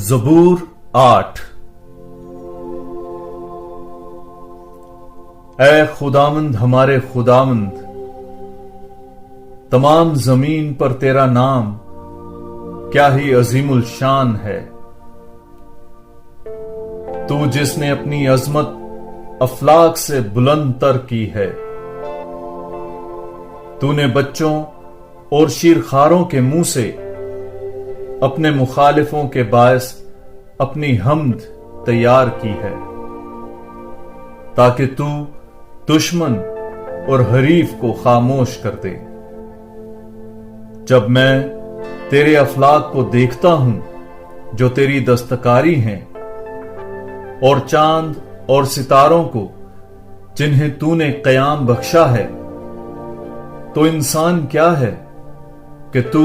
زبور 8۔ اے خداوند ہمارے خداوند، تمام زمین پر تیرا نام کیا ہی عظیم الشان ہے۔ تو جس نے اپنی عظمت افلاک سے بلند تر کی ہے، تو نے بچوں اور شیرخواروں کے منہ سے اپنے مخالفوں کے باعث اپنی حمد تیار کی ہے، تاکہ تو دشمن اور حریف کو خاموش کر دے۔ جب میں تیرے افلاک کو دیکھتا ہوں جو تیری دستکاری ہیں، اور چاند اور ستاروں کو جنہیں تو نے قیام بخشا ہے، تو انسان کیا ہے کہ تو